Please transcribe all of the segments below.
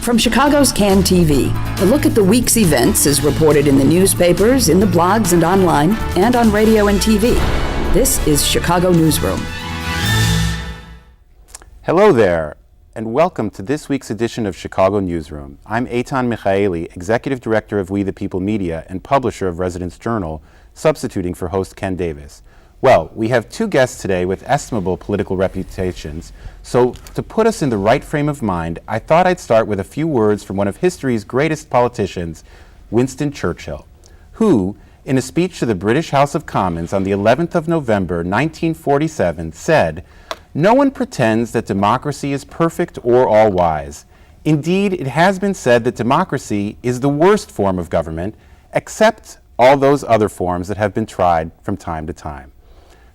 From Chicago's Can TV, a look at the week's events is reported in the newspapers, in the blogs and online, and on radio and TV. This is Chicago Newsroom. Hello there, and welcome to this week's edition of Chicago Newsroom. I'm Ethan Michaeli, Executive Director of We the People Media and publisher of Residence Journal, substituting for host Ken Davis. Well, we have two guests today with estimable political reputations, so to put us in the right frame of mind, I thought I'd start with a few words from one of history's greatest politicians, Winston Churchill, who, in a speech to the British House of Commons on the 11th of November, 1947, said, "No one pretends that democracy is perfect or all-wise. Indeed, it has been said that democracy is the worst form of government, except all those other forms that have been tried from time to time."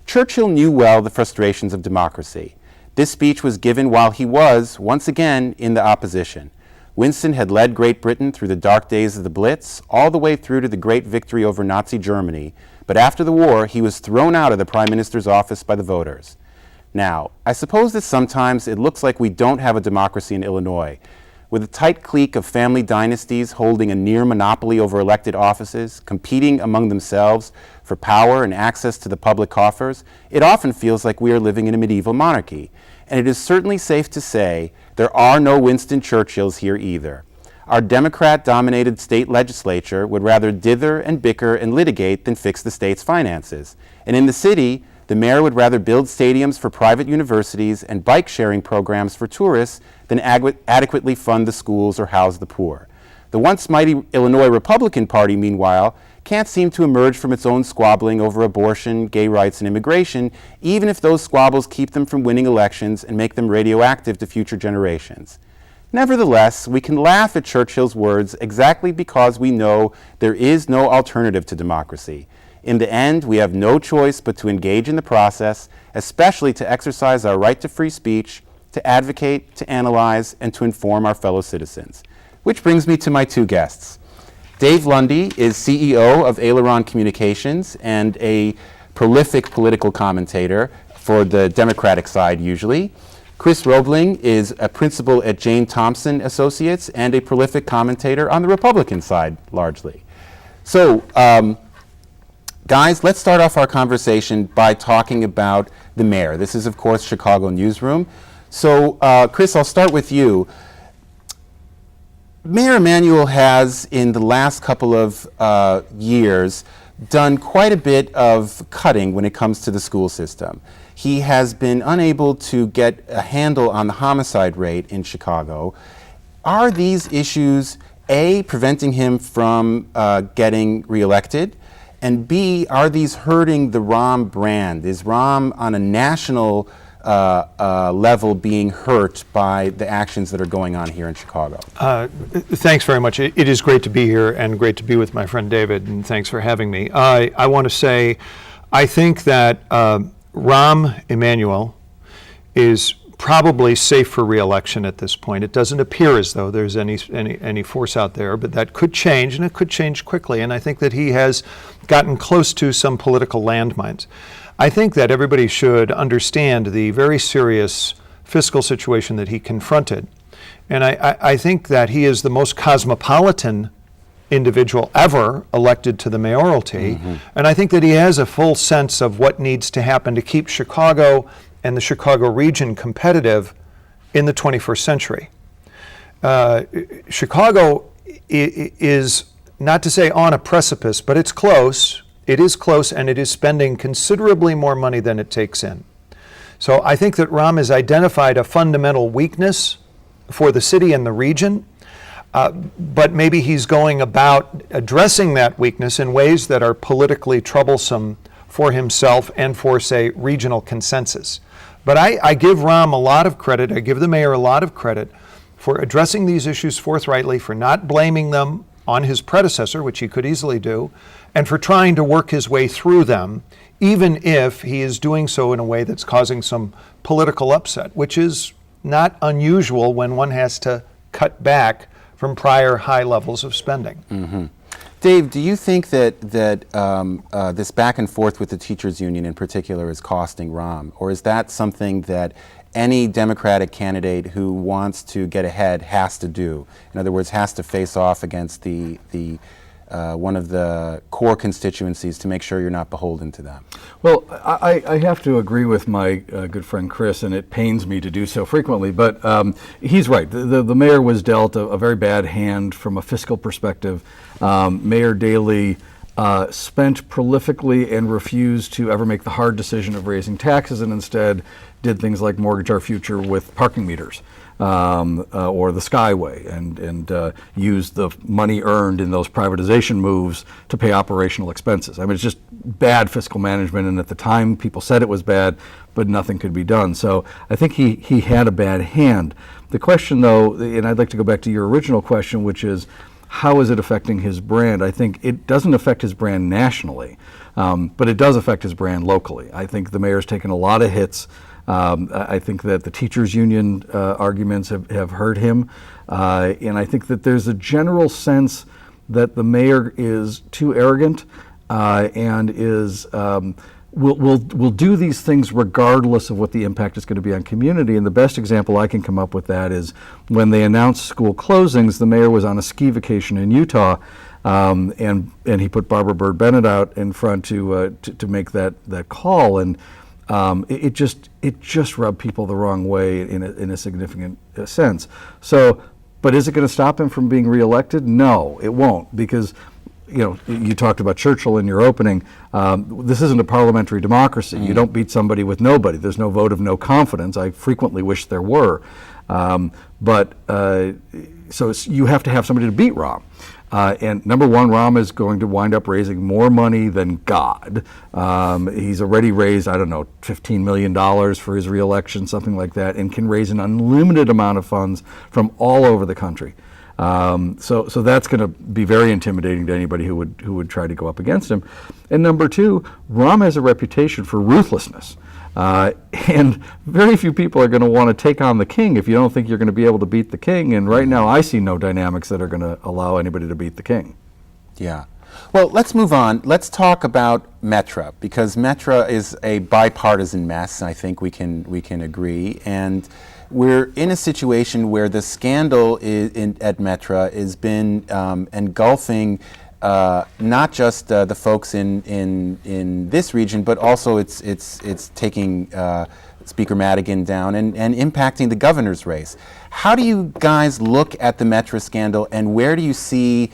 Churchill knew well the frustrations of democracy. This speech was given while he was, once again, in the opposition. Winston had led Great Britain through the dark days of the Blitz, all the way through to the great victory over Nazi Germany, but after the war, he was thrown out of the Prime Minister's office by the voters. Now, I suppose that sometimes it looks like we don't have a democracy in Illinois. With a tight clique of family dynasties holding a near monopoly over elected offices, competing among themselves for power and access to the public coffers, it often feels like we are living in a medieval monarchy. And it is certainly safe to say there are no Winston Churchills here either. Our Democrat-dominated state legislature would rather dither and bicker and litigate than fix the state's finances. And in the city, the mayor would rather build stadiums for private universities and bike-sharing programs for tourists than adequately fund the schools or house the poor. The once mighty Illinois Republican Party, meanwhile, can't seem to emerge from its own squabbling over abortion, gay rights, and immigration, even if those squabbles keep them from winning elections and make them radioactive to future generations. Nevertheless, we can laugh at Churchill's words exactly because we know there is no alternative to democracy. In the end, we have no choice but to engage in the process, especially to exercise our right to free speech, to advocate, to analyze, and to inform our fellow citizens. Which brings me to my two guests. Dave Lundy is CEO of Aileron Communications and a prolific political commentator for the Democratic side usually. Chris Robling is a principal at Jane Thompson Associates and a prolific commentator on the Republican side largely. So, guys, let's start off our conversation by talking about the mayor. This is, of course, Chicago Newsroom. So, Chris, I'll start with you. Mayor Emanuel has, in the last couple of years, done quite a bit of cutting when it comes to the school system. He has been unable to get a handle on the homicide rate in Chicago. Are these issues, A, preventing him from getting reelected? And B, are these hurting the Rahm brand? Is Rahm on a national level being hurt by the actions that are going on here in Chicago? Thanks very much. It is great to be here and great to be with my friend David, and thanks for having me. I want to say, I think that Rahm Emanuel is probably safe for re-election at this point. It doesn't appear as though there's any force out there, but that could change, and it could change quickly. And I think that he has gotten close to some political landmines. I think that everybody should understand the very serious fiscal situation that he confronted. And I think that he is the most cosmopolitan individual ever elected to the mayoralty. Mm-hmm. And I think that he has a full sense of what needs to happen to keep Chicago and the Chicago region competitive in the 21st century. Chicago is, not to say on a precipice, but it's close. It is close, and it is spending considerably more money than it takes in. So I think that Rahm has identified a fundamental weakness for the city and the region, but maybe he's going about addressing that weakness in ways that are politically troublesome for himself and for, say, regional consensus. But I give Rahm a lot of credit, I give the mayor a lot of credit for addressing these issues forthrightly, for not blaming them on his predecessor, which he could easily do, and for trying to work his way through them, even if he is doing so in a way that's causing some political upset, which is not unusual when one has to cut back from prior high levels of spending. Mm-hmm. Dave, do you think that this back and forth with the teachers union in particular is costing Rahm, or is that something that any Democratic candidate who wants to get ahead has to do? In other words, has to face off against the one of the core constituencies to make sure you're not beholden to them? Well, I have to agree with my good friend Chris, and it pains me to do so frequently, but he's right. The mayor was dealt a very bad hand from a fiscal perspective. Mayor Daley spent prolifically and refused to ever make the hard decision of raising taxes, and instead did things like mortgage our future with parking meters. Or the Skyway, and use the money earned in those privatization moves to pay operational expenses. I mean, it's just bad fiscal management, and at the time people said it was bad, but nothing could be done. So I think he had a bad hand. The question, though, and I'd like to go back to your original question, which is, how is it affecting his brand? I think it doesn't affect his brand nationally, but it does affect his brand locally. I think the mayor's taken a lot of hits. I think that the teachers union arguments have hurt him, and I think that there's a general sense that the mayor is too arrogant and is will do these things regardless of what the impact is going to be on community. And the best example I can come up with that is when they announced school closings. The mayor was on a ski vacation in Utah, and he put Barbara Byrd Bennett out in front to make that call, and it just rubbed people the wrong way in a significant sense. So, but is it going to stop him from being reelected? No, it won't, because you talked about Churchill in your opening. This isn't a parliamentary democracy. You don't beat somebody with nobody. There's no vote of no confidence. I frequently wish there were, so you have to have somebody to beat Rahm. And number one, Rahm is going to wind up raising more money than God. He's already raised, I don't know, $15 million for his reelection, something like that, and can raise an unlimited amount of funds from all over the country. So that's going to be very intimidating to anybody who would try to go up against him. And number two, Rahm has a reputation for ruthlessness. And very few people are going to want to take on the king if you don't think you're going to be able to beat the king. And right now I see no dynamics that are going to allow anybody to beat the king. Yeah. Well, let's move on. Let's talk about Metra, because Metra is a bipartisan mess. I think we can agree. And we're in a situation where the scandal at Metra has been engulfing not just the folks in this region, but also it's taking Speaker Madigan down and impacting the governor's race. How do you guys look at the Metra scandal, and where do you see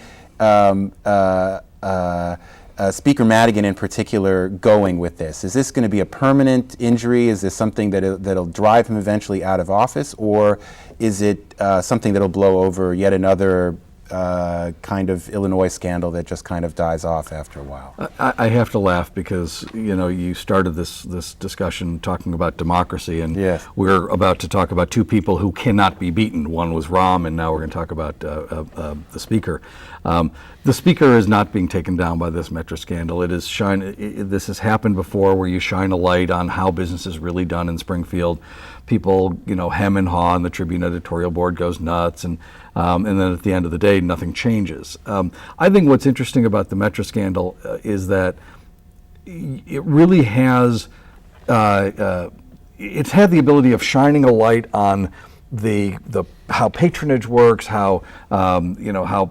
Speaker Madigan in particular going with this? Is this going to be a permanent injury? Is this something that'll drive him eventually out of office, or is it something that'll blow over yet another kind of Illinois scandal that just kind of dies off after a while? I have to laugh because you started this discussion talking about democracy, and yes, we're about to talk about two people who cannot be beaten. One was Rahm, and now we're going to talk about the Speaker. The Speaker is not being taken down by this Metra scandal. This has happened before, where you shine a light on how business is really done in Springfield. People, hem and haw, and the Tribune editorial board goes nuts, and then at the end of the day, nothing changes. I think what's interesting about the Metra scandal is that it really has, it's had the ability of shining a light on how patronage works, how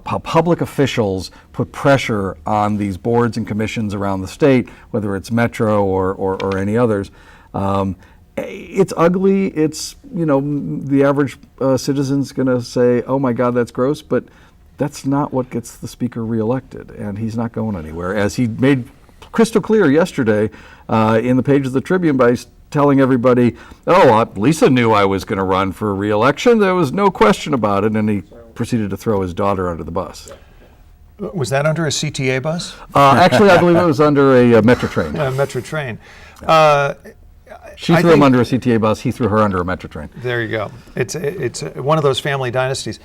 public officials put pressure on these boards and commissions around the state, whether it's Metra or any others. It's ugly. It's, the average citizen's going to say, oh my God, that's gross, but that's not what gets the Speaker reelected, and he's not going anywhere, as he made crystal clear yesterday in the page of the Tribune by telling everybody, Lisa knew I was going to run for reelection. There was no question about it, and he proceeded to throw his daughter under the bus. Was that under a CTA bus? Actually, I believe it was under a Metra train. Metra train. She threw him under a CTA bus. He threw her under a Metra train. There you go. It's one of those family dynasties.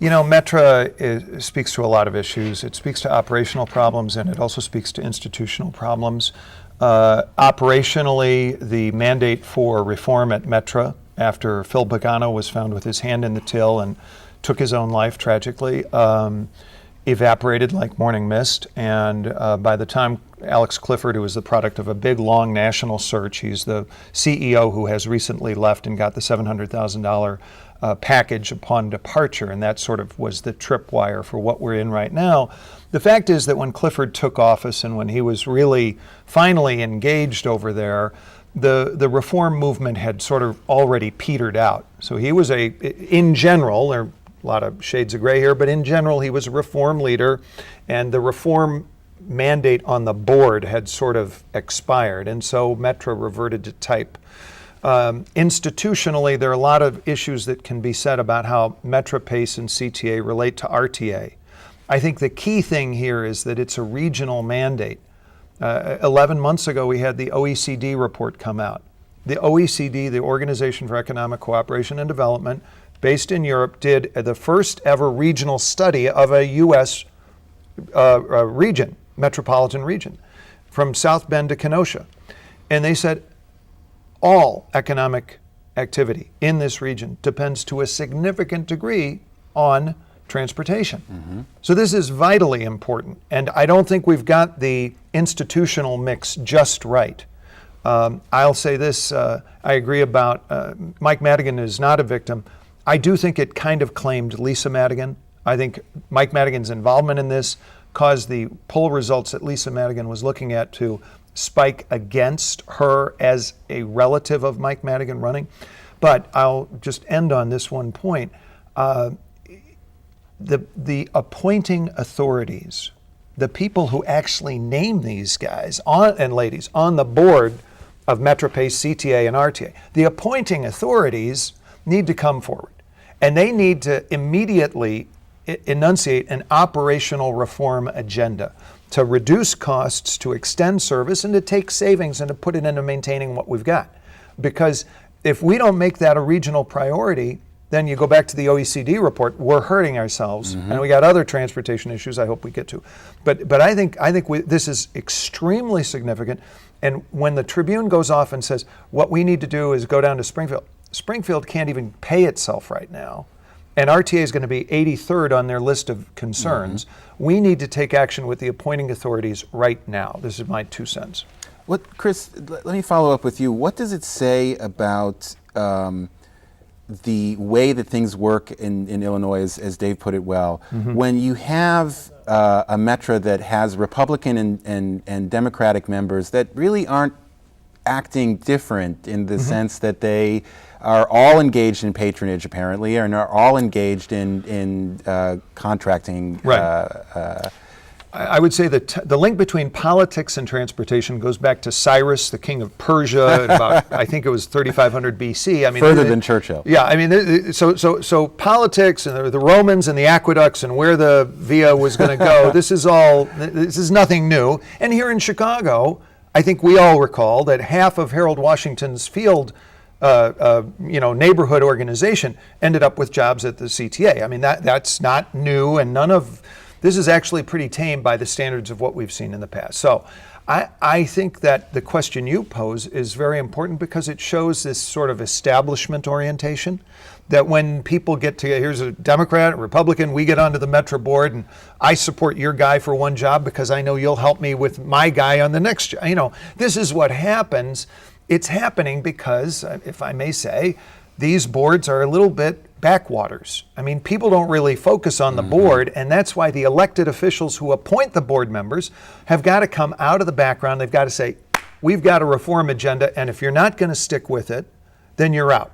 Metra speaks to a lot of issues. It speaks to operational problems, and it also speaks to institutional problems. Operationally, the mandate for reform at Metra, after Phil Pagano was found with his hand in the till and took his own life tragically, evaporated like morning mist. And by the time Alex Clifford, who was the product of a big, long national search, he's the CEO who has recently left and got the $700,000 package upon departure, and that sort of was the tripwire for what we're in right now. The fact is that when Clifford took office and when he was really finally engaged over there, the reform movement had sort of already petered out. So he was in general, there are a lot of shades of gray here, but in general he was a reform leader, and the reform mandate on the board had sort of expired, and so Metra reverted to type. Institutionally, there are a lot of issues that can be said about how Metra, PACE, and CTA relate to RTA. I think the key thing here is that it's a regional mandate. 11 months ago, we had the OECD report come out. The OECD, the Organization for Economic Cooperation and Development, based in Europe, did the first ever regional study of a U.S. Region, metropolitan region, from South Bend to Kenosha. And they said all economic activity in this region depends to a significant degree on transportation. Mm-hmm. So this is vitally important, and I don't think we've got the institutional mix just right. I'll say this, I agree about Mike Madigan is not a victim. I do think it kind of claimed Lisa Madigan. I think Mike Madigan's involvement in this caused the poll results that Lisa Madigan was looking at to spike against her as a relative of Mike Madigan running. But I'll just end on this one point. The appointing authorities, the people who actually name these guys and ladies on the board of Metra, PACE, CTA, and RTA, the appointing authorities need to come forward. And they need to immediately enunciate an operational reform agenda to reduce costs, to extend service, and to take savings and to put it into maintaining what we've got. Because if we don't make that a regional priority, then you go back to the OECD report, we're hurting ourselves, mm-hmm. and we got other transportation issues I hope we get to. But I think this is extremely significant, and when the Tribune goes off and says, what we need to do is go down to Springfield, Springfield can't even pay itself right now, and RTA is going to be 83rd on their list of concerns. Mm-hmm. We need to take action with the appointing authorities right now. This is my 2 cents. Chris, let me follow up with you. What does it say about the way that things work in Illinois, as Dave put it well, mm-hmm. when you have a Metra that has Republican and Democratic members that really aren't acting different in the mm-hmm. sense that they are all engaged in patronage, apparently, and are all engaged in contracting. Right. I would say that the link between politics and transportation goes back to Cyrus, the king of Persia, at about, I think it was 3500 BC. I mean, further than Churchill. Yeah, I mean, so politics and the Romans and the aqueducts and where the via was going to go. This is nothing new. And here in Chicago, I think we all recall that half of Harold Washington's field, neighborhood organization ended up with jobs at the CTA. I mean, that's not new, and this is actually pretty tame by the standards of what we've seen in the past. So I think that the question you pose is very important because it shows this sort of establishment orientation, that when people get to, here's a Democrat, a Republican, we get onto the Metra board and I support your guy for one job because I know you'll help me with my guy on the next job. This is what happens. It's happening because, if I may say, these boards are a little bit backwaters. I mean, people don't really focus on the mm-hmm. board, and that's why the elected officials who appoint the board members have got to come out of the background. They've got to say, we've got a reform agenda, and if you're not going to stick with it, then you're out.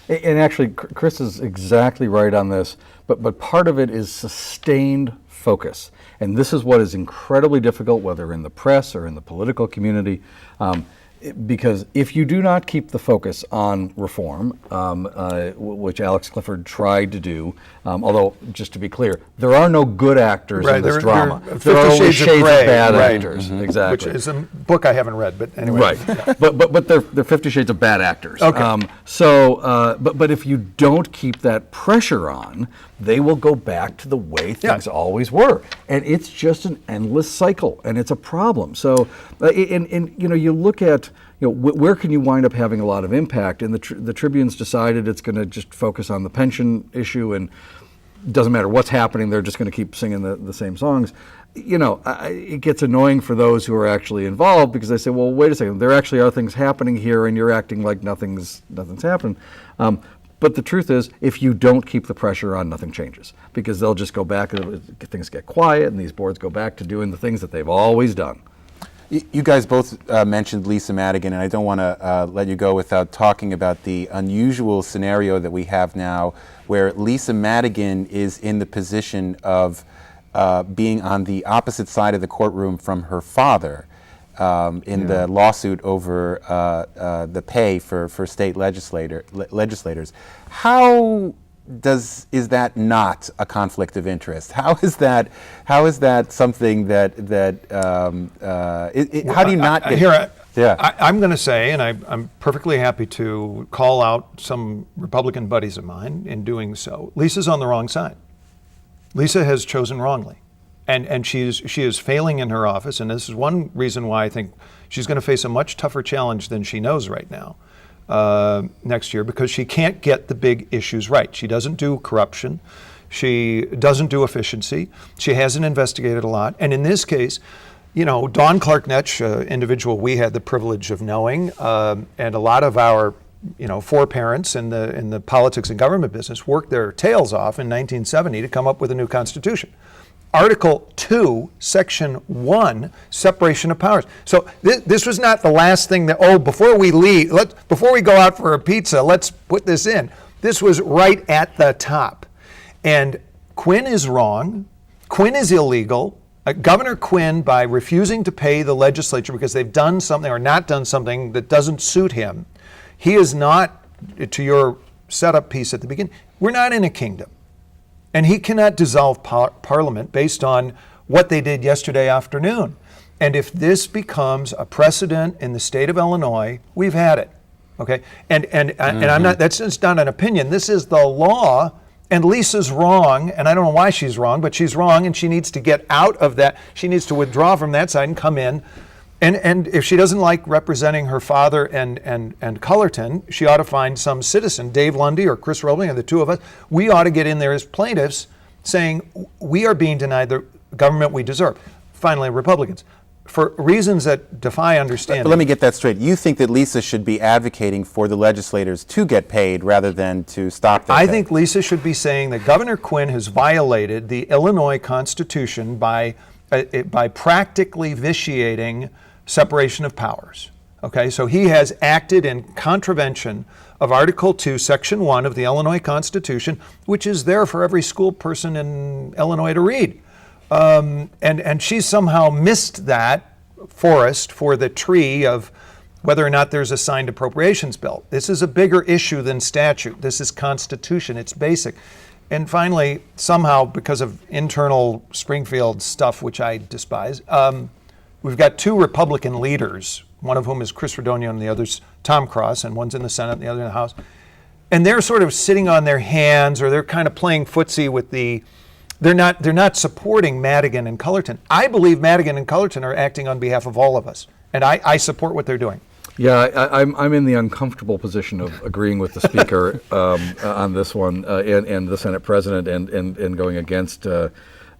And actually, Chris is exactly right on this, but part of it is sustained focus. And this is what is incredibly difficult, whether in the press or in the political community. Because if you do not keep the focus on reform, which Alex Clifford tried to do, although, just to be clear, there are no good actors in this drama. There are only shades of bad actors. Mm-hmm. Exactly. Which is a book I haven't read, but anyway. Right. Yeah. but they're 50 Shades of Bad Actors. Okay. But if you don't keep that pressure on, they will go back to the way things always were. And it's just an endless cycle, and it's a problem. So, you look at, where can you wind up having a lot of impact? And the Tribune's decided it's going to just focus on the pension issue, and doesn't matter what's happening, they're just going to keep singing the same songs. It gets annoying for those who are actually involved, because they say, well, wait a second, there actually are things happening here, and you're acting like nothing's happened. But the truth is, if you don't keep the pressure on, nothing changes, because they'll just go back, things get quiet, and these boards go back to doing the things that they've always done. You guys both mentioned Lisa Madigan, and I don't want to let you go without talking about the unusual scenario that we have now, where Lisa Madigan is in the position of being on the opposite side of the courtroom from her father in the lawsuit over the pay for state legislators. How is that not a conflict of interest? How is that something that how do you not get I'm going to say, and I'm perfectly happy to call out some Republican buddies of mine in doing so. Lisa's on the wrong side. Lisa has chosen wrongly, and she is failing in her office, and this is one reason why I think she's going to face a much tougher challenge than she knows right now next year, because she can't get the big issues right. She doesn't do corruption. She doesn't do efficiency. She hasn't investigated a lot. And in this case, Dawn Clark-Netsch, individual we had the privilege of knowing, and a lot of our foreparents in the politics and government business worked their tails off in 1970 to come up with a new constitution. Article 2, Section 1, separation of powers. So this was not the last thing that, before we leave, before we go out for a pizza, let's put this in. This was right at the top. And Quinn is wrong. Quinn is illegal. Governor Quinn, by refusing to pay the legislature because they've done something or not done something that doesn't suit him, he is not, to your setup piece at the beginning, we're not in a kingdom. And he cannot dissolve Parliament based on what they did yesterday afternoon. And if this becomes a precedent in the state of Illinois, we've had it. Okay? And I'm not, that's just not an opinion. This is the law, and Lisa's wrong, and I don't know why she's wrong, but she's wrong, and she needs to get out of that. She needs to withdraw from that side and come in. And if she doesn't like representing her father and Cullerton, she ought to find some citizen, Dave Lundy or Chris Robling, or the two of us. We ought to get in there as plaintiffs saying we are being denied the government we deserve. Finally, Republicans, for reasons that defy understanding. But let me get that straight. You think that Lisa should be advocating for the legislators to get paid rather than to stop their pay? I think Lisa should be saying that Governor Quinn has violated the Illinois Constitution by practically vitiating separation of powers. Okay, so he has acted in contravention of Article 2, Section 1 of the Illinois Constitution, which is there for every school person in Illinois to read. And she somehow missed that forest for the tree of whether or not there's a signed appropriations bill. This is a bigger issue than statute. This is Constitution. It's basic. And finally, somehow, because of internal Springfield stuff, which I despise, we've got two Republican leaders, one of whom is Chris Radogno and the other's Tom Cross, and one's in the Senate and the other in the House. And they're sort of sitting on their hands, or they're kind of playing footsie with they're not supporting Madigan and Cullerton. I believe Madigan and Cullerton are acting on behalf of all of us, and I support what they're doing. Yeah, I'm in the uncomfortable position of agreeing with the speaker on this one, and the Senate president, and going against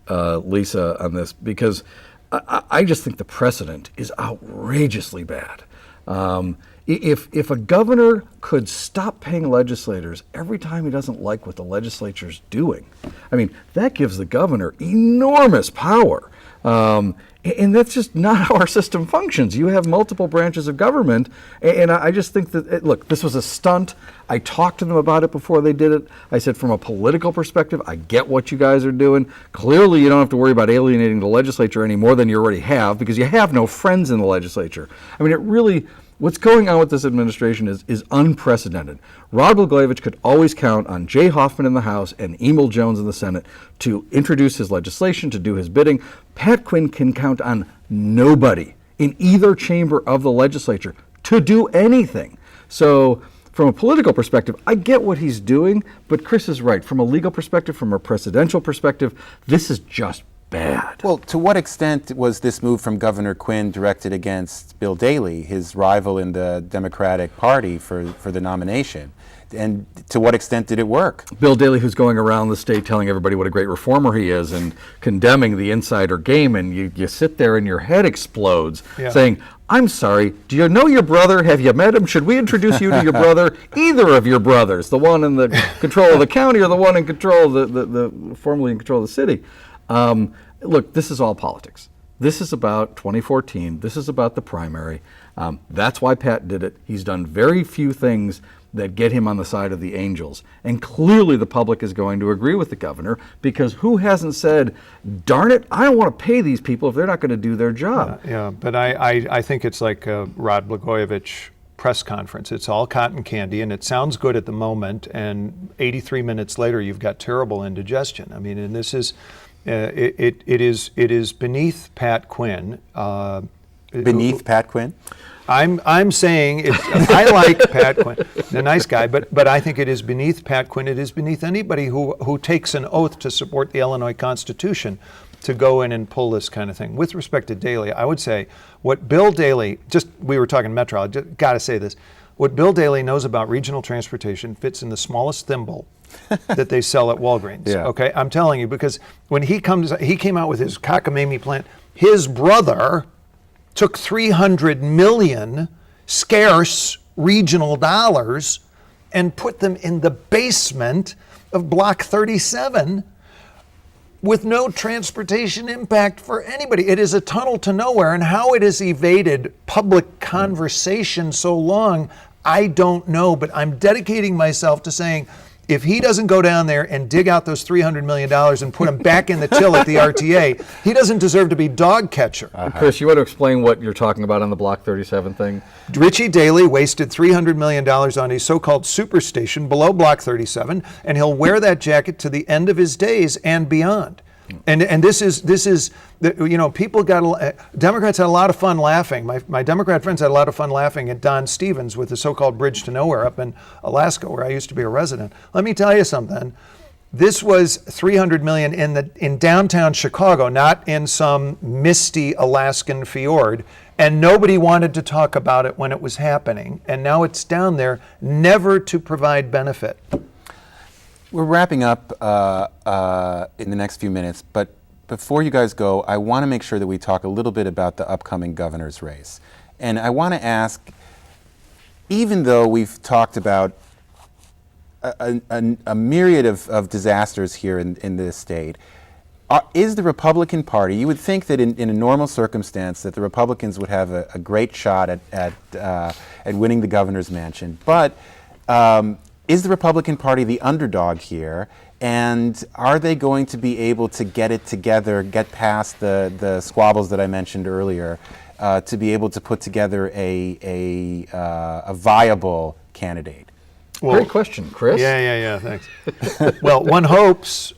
Lisa on this, because I just think the precedent is outrageously bad. If a governor could stop paying legislators every time he doesn't like what the legislature's doing, I mean, that gives the governor enormous power. And that's just not how our system functions. You have multiple branches of government, and I just think that, look, this was a stunt. I talked to them about it before they did it. I said, from a political perspective, I get what you guys are doing. Clearly, you don't have to worry about alienating the legislature any more than you already have, because you have no friends in the legislature. I mean, it really, what's going on with this administration is unprecedented. Rod Blagojevich could always count on Jay Hoffman in the House and Emil Jones in the Senate to introduce his legislation, to do his bidding. Pat Quinn can count on nobody in either chamber of the legislature to do anything. So from a political perspective, I get what he's doing, but Chris is right. From a legal perspective, from a presidential perspective, this is just bad. Well, to what extent was this move from Governor Quinn directed against Bill Daley, his rival in the Democratic Party for the nomination? And to what extent did it work? Bill Daley, who's going around the state telling everybody what a great reformer he is and condemning the insider game, and you sit there and your head explodes saying, I'm sorry, do you know your brother? Have you met him? Should we introduce you to your brother? Either of your brothers, the one in the control of the county or the one in control of the formerly in control of the city. Look, this is all politics. This is about 2014. This is about the primary. That's why Pat did it. He's done very few things that get him on the side of the angels. And clearly the public is going to agree with the governor, because who hasn't said, darn it, I don't want to pay these people if they're not going to do their job. But I think it's like a Rod Blagojevich press conference. It's all cotton candy, and it sounds good at the moment, and 83 minutes later you've got terrible indigestion. I mean, and this is, it is beneath Pat Quinn. Beneath Pat Quinn? I'm saying I like Pat Quinn, a nice guy, but I think it is beneath Pat Quinn. It is beneath anybody who takes an oath to support the Illinois Constitution to go in and pull this kind of thing. With respect to Daley, I would say what Bill Daley, we were talking Metra, I just got to say this, what Bill Daley knows about regional transportation fits in the smallest thimble that they sell at Walgreens. Okay, I'm telling you, because when he came out with his cockamamie plan, his brother took 300 million scarce regional dollars and put them in the basement of Block 37 with no transportation impact for anybody. It is a tunnel to nowhere, and how it has evaded public conversation so long, I don't know, but I'm dedicating myself to saying, if he doesn't go down there and dig out those $300 million and put them back in the till at the RTA, he doesn't deserve to be dog catcher. Chris, you want to explain what you're talking about on the Block 37 thing? Richie Daley wasted $300 million on a so-called superstation below Block 37, and he'll wear that jacket to the end of his days and beyond. And this is people Democrats had a lot of fun laughing. My Democrat friends had a lot of fun laughing at Don Stevens with the so-called bridge to nowhere up in Alaska, where I used to be a resident. Let me tell you something. This was $300 million in downtown Chicago, not in some misty Alaskan fjord, and nobody wanted to talk about it when it was happening. And now it's down there, never to provide benefit. We're wrapping up in the next few minutes, but before you guys go, I want to make sure that we talk a little bit about the upcoming governor's race. And I want to ask, even though we've talked about a myriad of disasters here in this state, is the Republican Party, you would think that in a normal circumstance that the Republicans would have a great shot at winning the governor's mansion, but is the Republican Party the underdog here, and are they going to be able to get it together, get past the squabbles that I mentioned earlier, to be able to put together a viable candidate? Well, great question, Chris. Yeah, thanks. Well, one hopes.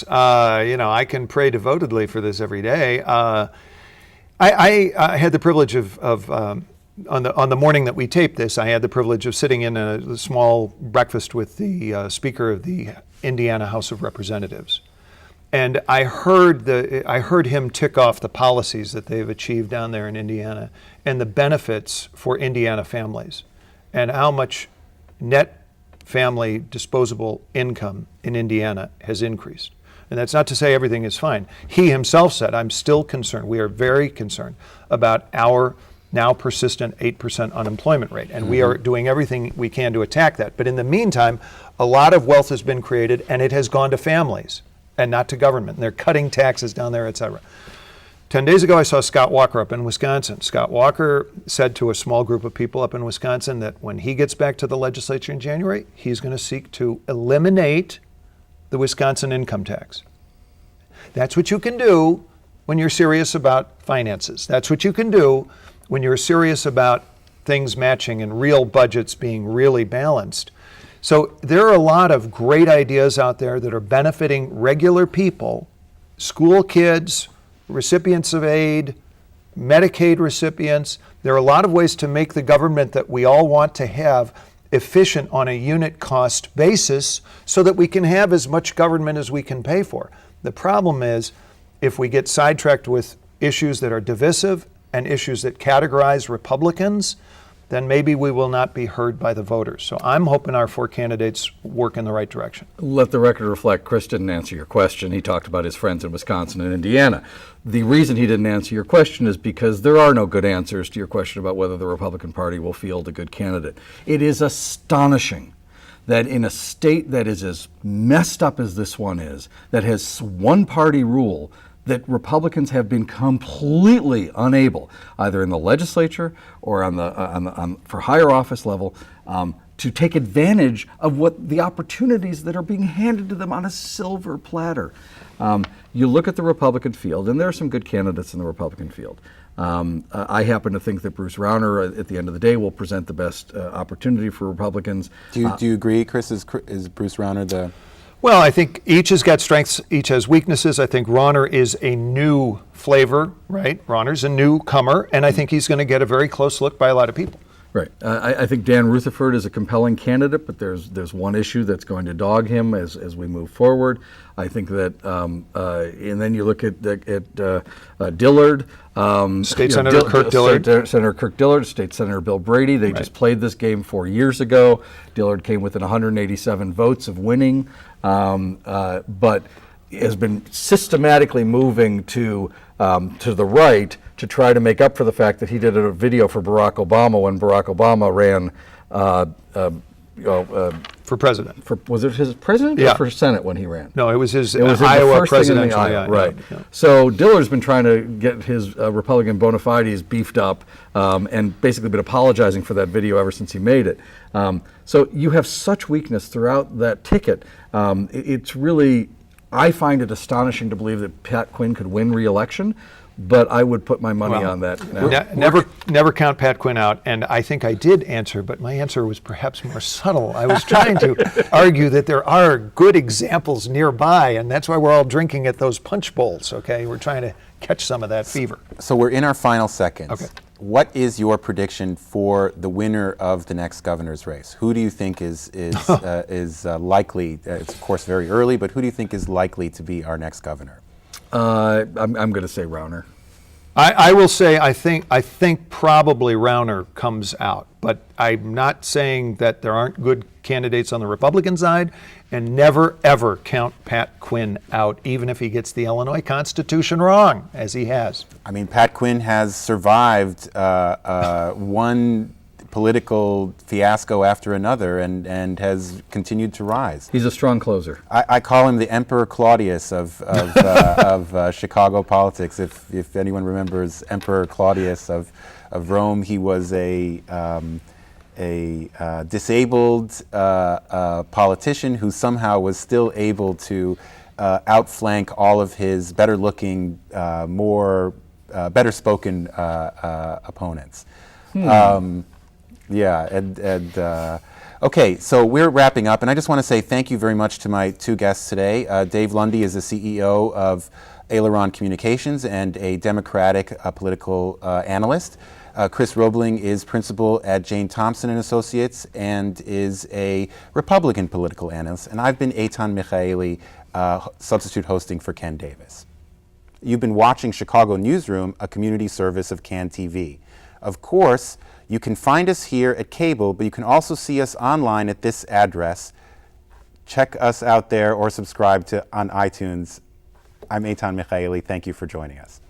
I can pray devotedly for this every day. I had the privilege of on the morning that we taped this, I had the privilege of sitting in a small breakfast with the Speaker of the Indiana House of Representatives, and I heard him tick off the policies that they've achieved down there in Indiana and the benefits for Indiana families, and how much net family disposable income in Indiana has increased. And that's not to say everything is fine. He himself said, I'm still concerned. We are very concerned about our now persistent 8% unemployment rate. And we are doing everything we can to attack that. But in the meantime, a lot of wealth has been created, and it has gone to families and not to government. And they're cutting taxes down there, et cetera. 10 days ago, I saw Scott Walker up in Wisconsin. Scott Walker said to a small group of people up in Wisconsin that when he gets back to the legislature in January, he's going to seek to eliminate the Wisconsin income tax. That's what you can do when you're serious about finances. That's what you can do when you're serious about things matching and real budgets being really balanced. So there are a lot of great ideas out there that are benefiting regular people, school kids, recipients of aid, Medicaid recipients. There are a lot of ways to make the government that we all want to have efficient on a unit cost basis so that we can have as much government as we can pay for. The problem is if we get sidetracked with issues that are divisive and issues that categorize Republicans, then maybe we will not be heard by the voters. So I'm hoping our 4 candidates work in the right direction. Let the record reflect, Chris didn't answer your question. He talked about his friends in Wisconsin and Indiana. The reason he didn't answer your question is because there are no good answers to your question about whether the Republican Party will field a good candidate. It is astonishing that in a state that is as messed up as this one is, that has one-party rule, that Republicans have been completely unable, either in the legislature or for higher office level, to take advantage of what the opportunities that are being handed to them on a silver platter. You look at the Republican field, and there are some good candidates in the Republican field. I happen to think that Bruce Rauner, at the end of the day, will present the best opportunity for Republicans. Do you agree, Chris? Is Bruce Rauner the... Well, I think each has got strengths, each has weaknesses. I think Rauner is a new flavor, right? Rauner's a newcomer, and I think he's going to get a very close look by a lot of people. Right. I think Dan Rutherford is a compelling candidate, but there's one issue that's going to dog him as we move forward. I think that, and then you look at Dillard, State Senator Kirk Dillard, State Senator Kirk Dillard, State Senator Bill Brady. They just played this game 4 years ago. Dillard came within 187 votes of winning, but has been systematically moving to the right to try to make up for the fact that he did a video for Barack Obama when Barack Obama ran for president. Was it his president or for Senate when he ran? No, it was his Iowa presidential. Right. Yeah. So Dillard's been trying to get his Republican bona fides beefed up and basically been apologizing for that video ever since he made it. So you have such weakness throughout that ticket. It's really, I find it astonishing to believe that Pat Quinn could win re-election, but I would put my money on that now. Never count Pat Quinn out, and I think I did answer, but my answer was perhaps more subtle. I was trying to argue that there are good examples nearby, and that's why we're all drinking at those punch bowls, okay? We're trying to catch some of that fever. So we're in our final seconds. Okay. What is your prediction for the winner of the next governor's race? Who do you think is likely? It's of course very early, but who do you think is likely to be our next governor? I'm going to say Rauner. I will say I think probably Rauner comes out, but I'm not saying that there aren't good candidates on the Republican side, and never ever count Pat Quinn out, even if he gets the Illinois Constitution wrong, as he has. I mean, Pat Quinn has survived one political fiasco after another and has continued to rise. He's a strong closer. I call him the Emperor Claudius of Chicago politics. If anyone remembers Emperor Claudius of Rome, he was a disabled politician who somehow was still able to outflank all of his better-looking, better-spoken opponents. Okay, so we're wrapping up, and I just want to say thank you very much to my two guests today. Dave Lundy is the CEO of Aileron Communications and a Democratic political analyst. Chris Robling is principal at Jane Thompson & Associates and is a Republican political analyst. And I've been Ethan Michaeli, substitute hosting for Ken Davis. You've been watching Chicago Newsroom, a community service of CAN TV. Of course, you can find us here at cable, but you can also see us online at this address. Check us out there or subscribe on iTunes. I'm Ethan Michaeli. Thank you for joining us.